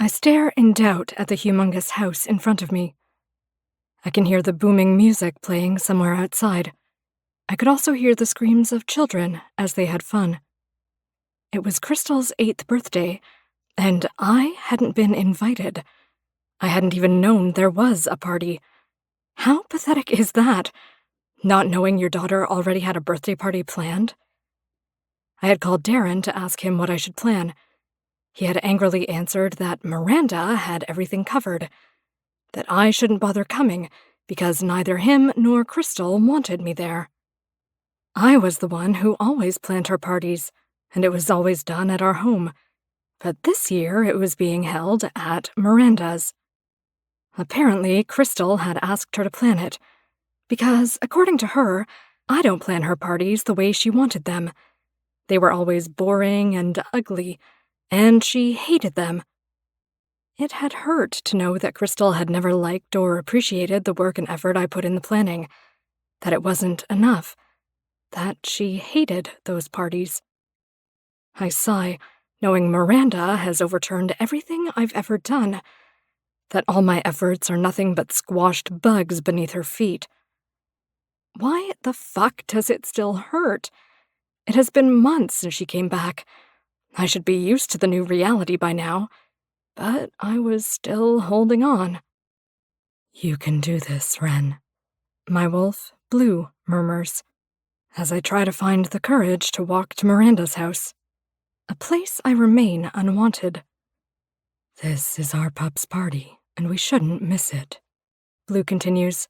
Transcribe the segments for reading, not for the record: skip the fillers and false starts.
I stare in doubt at the humongous house in front of me. I can hear the booming music playing somewhere outside. I could also hear the screams of children as they had fun. It was Crystal's 8th birthday, and I hadn't been invited. I hadn't even known there was a party. How pathetic is that, not knowing your daughter already had a birthday party planned? I had called Darren to ask him what I should plan. He had angrily answered that Miranda had everything covered, that I shouldn't bother coming because neither him nor Crystal wanted me there. I was the one who always planned her parties, and it was always done at our home, but this year it was being held at Miranda's. Apparently, Crystal had asked her to plan it, because, according to her, I don't plan her parties the way she wanted them. They were always boring and ugly, and she hated them. It had hurt to know that Crystal had never liked or appreciated the work and effort I put in the planning, that it wasn't enough, that she hated those parties. I sigh, knowing Miranda has overturned everything I've ever done, that all my efforts are nothing but squashed bugs beneath her feet. Why the fuck does it still hurt? It has been months since she came back. I should be used to the new reality by now, but I was still holding on. "You can do this, Wren," my wolf, Blue, murmurs, as I try to find the courage to walk to Miranda's house, a place I remain unwanted. "This is our pup's party, and we shouldn't miss it," Blue continues.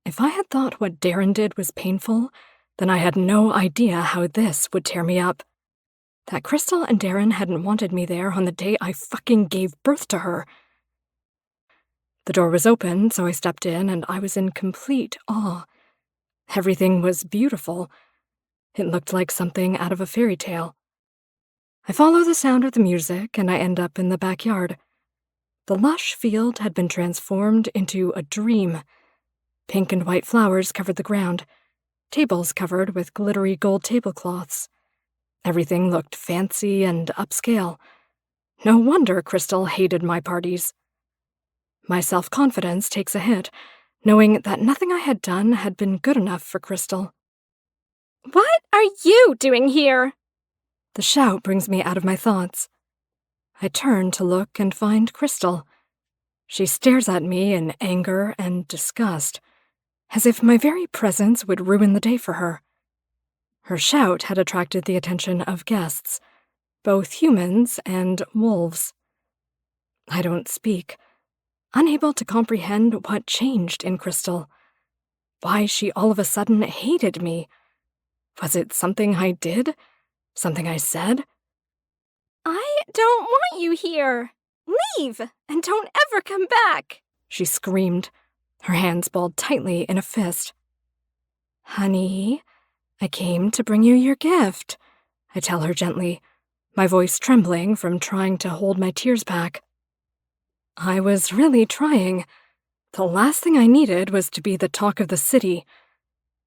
If I had thought what Darren did was painful, then I had no idea how this would tear me up. That Crystal and Darren hadn't wanted me there on the day I fucking gave birth to her. The door was open, so I stepped in, and I was in complete awe. Everything was beautiful. It looked like something out of a fairy tale. I follow the sound of the music, and I end up in the backyard. The lush field had been transformed into a dream. Pink and white flowers covered the ground, tables covered with glittery gold tablecloths. Everything looked fancy and upscale. No wonder Crystal hated my parties. My self-confidence takes a hit, knowing that nothing I had done had been good enough for Crystal. "What are you doing here?" The shout brings me out of my thoughts. I turn to look and find Crystal. She stares at me in anger and disgust, as if my very presence would ruin the day for her. Her shout had attracted the attention of guests, both humans and wolves. I don't speak, unable to comprehend what changed in Crystal, why she all of a sudden hated me. Was it something I did? Something I said? "I don't want you here. Leave, and don't ever come back," she screamed, her hands balled tightly in a fist. "Honey, I came to bring you your gift," I tell her gently, my voice trembling from trying to hold my tears back. I was really trying. The last thing I needed was to be the talk of the city.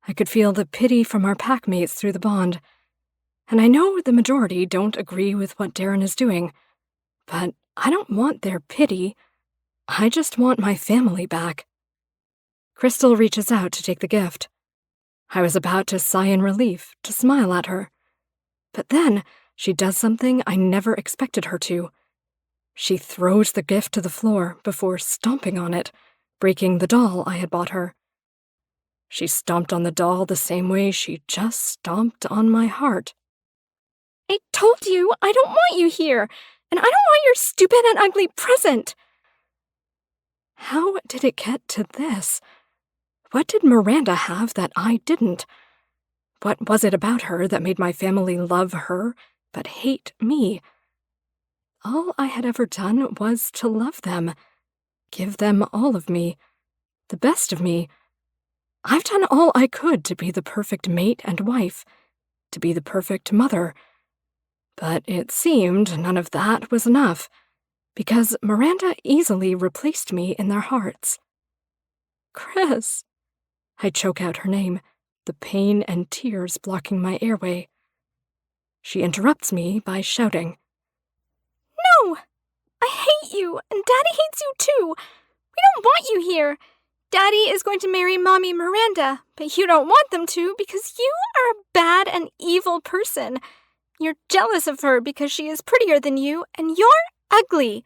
I could feel the pity from our packmates through the bond, and I know the majority don't agree with what Darren is doing, but I don't want their pity. I just want my family back. Crystal reaches out to take the gift. I was about to sigh in relief, to smile at her. But then she does something I never expected her to. She throws the gift to the floor before stomping on it, breaking the doll I had bought her. She stomped on the doll the same way she just stomped on my heart. "I told you I don't want you here, and I don't want your stupid and ugly present." How did it get to this? What did Miranda have that I didn't? What was it about her that made my family love her but hate me? All I had ever done was to love them, give them all of me, the best of me. I've done all I could to be the perfect mate and wife, to be the perfect mother. But it seemed none of that was enough, because Miranda easily replaced me in their hearts. "Chris," I choke out her name, the pain and tears blocking my airway. She interrupts me by shouting, "No! I Daddy hates you too. We don't want you here. Daddy is going to marry Mommy Miranda, but you don't want them to because you are a bad and evil person. You're jealous of her because she is prettier than you, and you're ugly.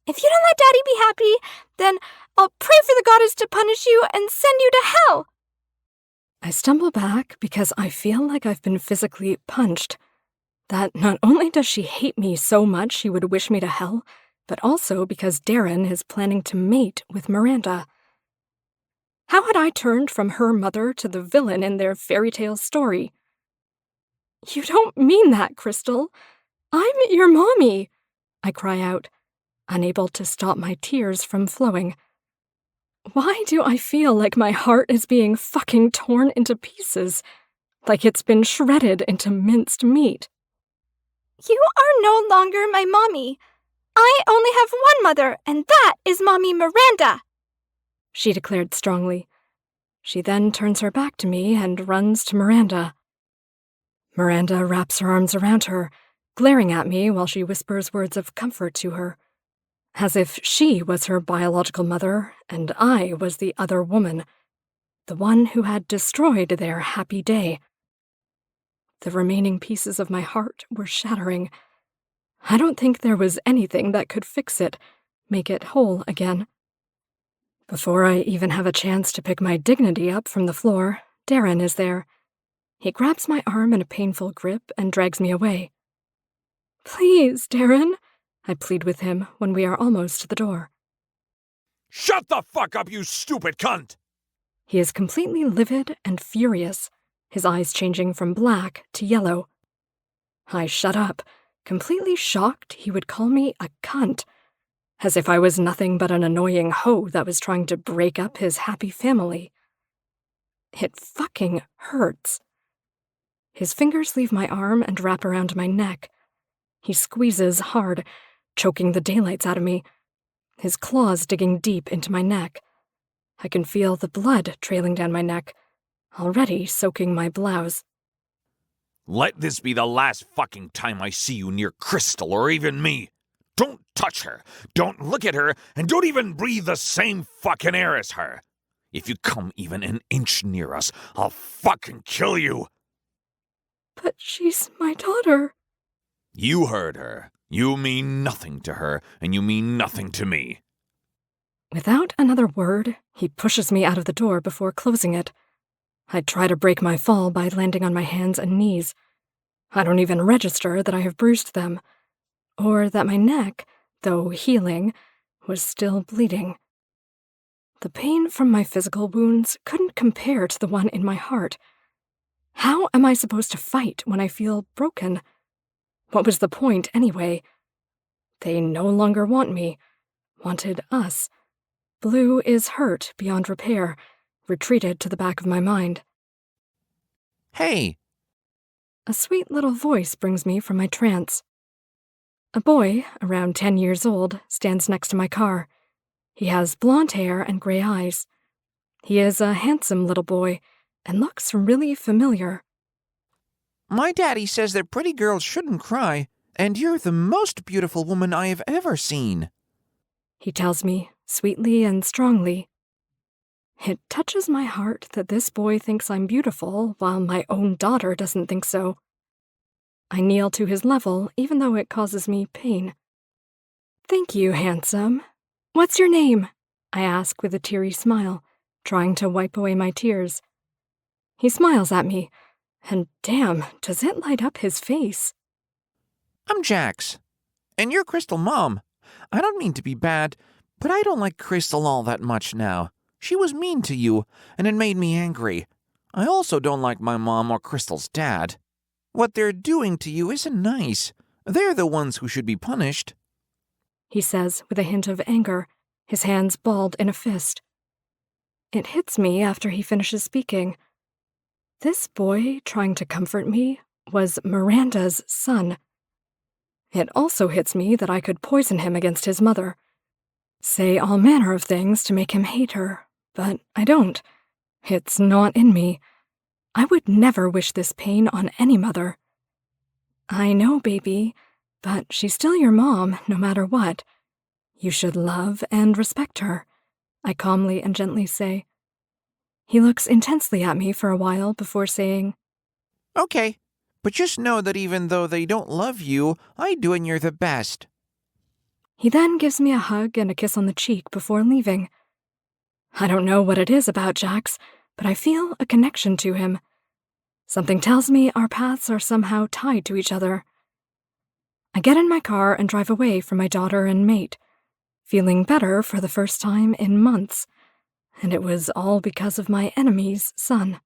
If you don't let Daddy be happy, then I'll pray for the goddess to punish you and send you to hell. I stumble back because I feel like I've been physically punched. That not only does she hate me so much she would wish me to hell, but also because Darren is planning to mate with Miranda. How had I turned from her mother to the villain in their fairy tale story? You don't mean that, Crystal. I'm your mommy, I cry out, unable to stop my tears from flowing. Why do I feel like my heart is being fucking torn into pieces, like it's been shredded into minced meat? You are no longer my mommy. I only have one mother, and that is Mommy Miranda, she declared strongly. She then turns her back to me and runs to Miranda. Miranda wraps her arms around her, glaring at me while she whispers words of comfort to her, as if she was her biological mother and I was the other woman, the one who had destroyed their happy day. The remaining pieces of my heart were shattering. I don't think there was anything that could fix it, make it whole again. Before I even have a chance to pick my dignity up from the floor, Darren is there. He grabs my arm in a painful grip and drags me away. Please, Darren, I plead with him when we are almost to the door. Shut the fuck up, you stupid cunt! He is completely livid and furious, his eyes changing from black to yellow. I shut up, completely shocked he would call me a cunt, as if I was nothing but an annoying hoe that was trying to break up his happy family. It fucking hurts. His fingers leave my arm and wrap around my neck. He squeezes hard, choking the daylights out of me, his claws digging deep into my neck. I can feel the blood trailing down my neck, already soaking my blouse. Let this be the last fucking time I see you near Crystal or even me. Don't touch her, don't look at her, and don't even breathe the same fucking air as her. If you come even an inch near us, I'll fucking kill you. But she's my daughter. You heard her. You mean nothing to her, and you mean nothing to me. Without another word, he pushes me out of the door before closing it. I try to break my fall by landing on my hands and knees. I don't even register that I have bruised them, or that my neck, though healing, was still bleeding. The pain from my physical wounds couldn't compare to the one in my heart. How am I supposed to fight when I feel broken? What was the point, anyway? They no longer want me, wanted us. Blue is hurt beyond repair, retreated to the back of my mind. Hey! A sweet little voice brings me from my trance. A boy, around 10 years old, stands next to my car. He has blonde hair and gray eyes. He is a handsome little boy and looks really familiar. My daddy says that pretty girls shouldn't cry, and you're the most beautiful woman I have ever seen. He tells me, sweetly and strongly. It touches my heart that this boy thinks I'm beautiful while my own daughter doesn't think so. I kneel to his level, even though it causes me pain. Thank you, handsome. What's your name? I ask with a teary smile, trying to wipe away my tears. He smiles at me, and damn, does it light up his face. I'm Jax, and you're Crystal Mom. I don't mean to be bad, but I don't like Crystal all that much now. She was mean to you, and it made me angry. I also don't like my mom or Crystal's dad. What they're doing to you isn't nice. They're the ones who should be punished. He says with a hint of anger, his hands balled in a fist. It hits me after he finishes speaking. This boy trying to comfort me was Miranda's son. It also hits me that I could poison him against his mother. Say all manner of things to make him hate her, but I don't. It's not in me. I would never wish this pain on any mother. I know, baby, but she's still your mom, no matter what. You should love and respect her, I calmly and gently say. He looks intensely at me for a while before saying, Okay, but just know that even though they don't love you, I do and you're the best. He then gives me a hug and a kiss on the cheek before leaving. I don't know what it is about Jax, but I feel a connection to him. Something tells me our paths are somehow tied to each other. I get in my car and drive away from my daughter and mate, feeling better for the first time in months, and it was all because of my enemy's son.